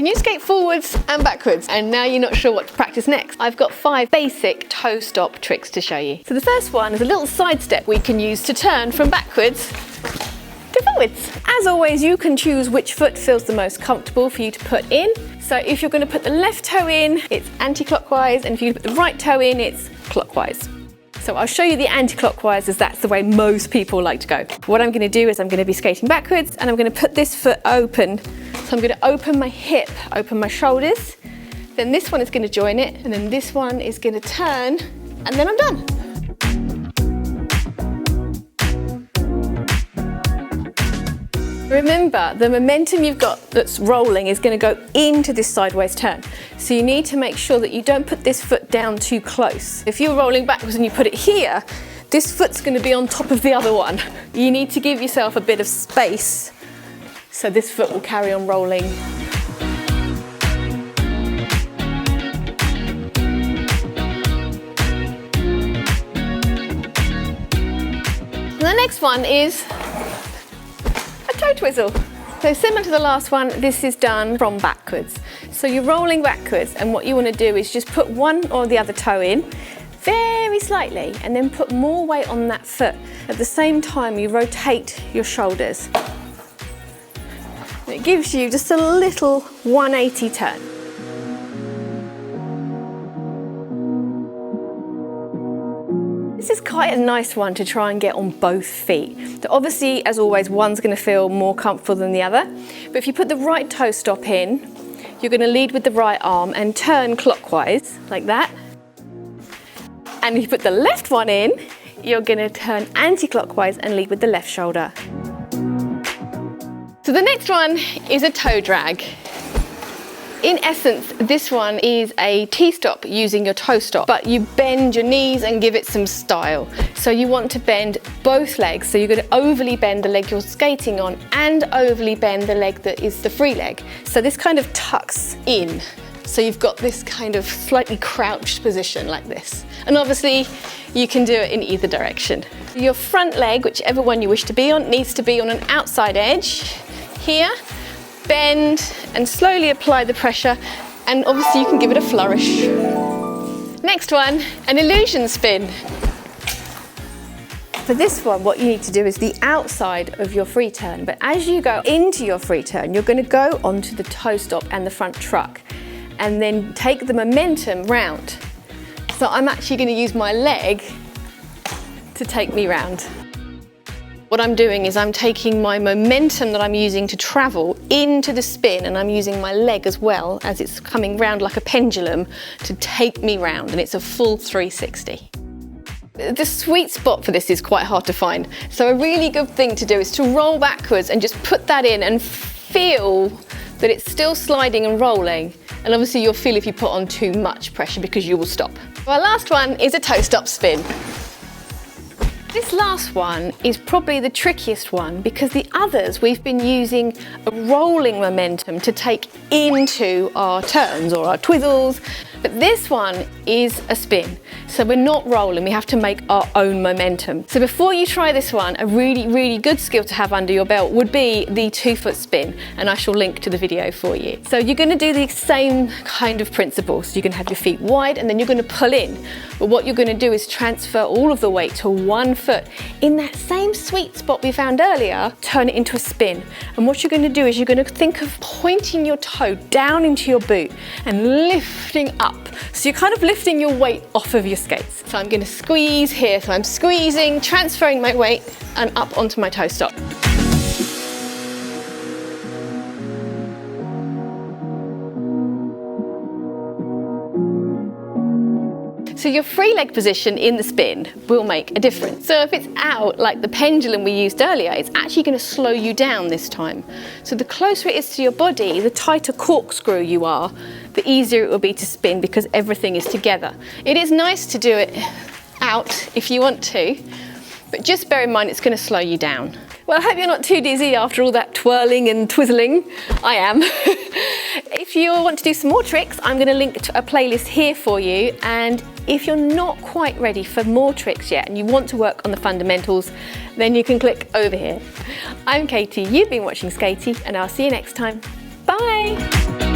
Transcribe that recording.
Can you skate forwards and backwards? And now you're not sure what to practice next. I've got 5 basic toe stop tricks to show you. So the first one is a little side step we can use to turn from backwards to forwards. As always, you can choose which foot feels the most comfortable for you to put in. So if you're going to put the left toe in, it's anti-clockwise, and if you put the right toe in, it's clockwise. So I'll show you the anti-clockwise, as that's the way most people like to go. What I'm going to do is I'm going to be skating backwards, and I'm going to put this foot open. So I'm going to open my hip, open my shoulders, then this one is going to join it, and then this one is going to turn, and then I'm done. Remember, the momentum you've got that's rolling is going to go into this sideways turn. So you need to make sure that you don't put this foot down too close. If you're rolling backwards and you put it here, this foot's going to be on top of the other one. You need to give yourself a bit of space so this foot will carry on rolling. And the next one is toe twizzle. So similar to the last one, this is done from backwards. So you're rolling backwards, and what you want to do is just put one or the other toe in very slightly, and then put more weight on that foot. At the same time, you rotate your shoulders. It gives you just a little 180 turn. This is quite a nice one to try and get on both feet. So obviously, as always, one's going to feel more comfortable than the other. But if you put the right toe stop in, you're going to lead with the right arm and turn clockwise, like that. And if you put the left one in, you're going to turn anti-clockwise and lead with the left shoulder. So the next one is a toe drag. In essence, this one is a T-stop using your toe stop, but you bend your knees and give it some style. So you want to bend both legs, so you're going to overly bend the leg you're skating on and overly bend the leg that is the free leg. So this kind of tucks in. So you've got this kind of slightly crouched position like this. And obviously, you can do it in either direction. Your front leg, whichever one you wish to be on, needs to be on an outside edge here. Bend and slowly apply the pressure, and obviously you can give it a flourish. Next one, an illusion spin. For this one, what you need to do is the outside of your free turn, but as you go into your free turn, you're going to go onto the toe stop and the front truck, and then take the momentum round. So I'm actually going to use my leg to take me round. What I'm doing is I'm taking my momentum that I'm using to travel into the spin, and I'm using my leg as well as it's coming round like a pendulum to take me round, and it's a full 360. The sweet spot for this is quite hard to find. So a really good thing to do is to roll backwards and just put that in and feel that it's still sliding and rolling. And obviously you'll feel if you put on too much pressure because you will stop. Our last one is a toe stop spin. This last one is probably the trickiest one because the others we've been using a rolling momentum to take into our turns or our twizzles, but this one is a spin. So we're not rolling, we have to make our own momentum. So before you try this one, a really, really good skill to have under your belt would be the 2-foot spin, and I shall link to the video for you. So you're going to do the same kind of principle. So you're going to have your feet wide and then you're going to pull in. But what you're going to do is transfer all of the weight to one foot. In that same sweet spot we found earlier, turn it into a spin. And what you're going to do is you're going to think of pointing your toe down into your boot and lifting up. So you're kind of lifting your weight off of your skates. So I'm going to squeeze here. So I'm squeezing, transferring my weight and up onto my toe stop. So your free leg position in the spin will make a difference. So if it's out, like the pendulum we used earlier, it's actually going to slow you down this time. So the closer it is to your body, the tighter corkscrew you are, the easier it will be to spin because everything is together. It is nice to do it out if you want to, but just bear in mind it's going to slow you down. Well, I hope you're not too dizzy after all that twirling and twizzling. I am. If you want to do some more tricks, I'm going to link to a playlist here for you. And if you're not quite ready for more tricks yet and you want to work on the fundamentals, then you can click over here. I'm Katie, you've been watching Skatie, and I'll see you next time. Bye!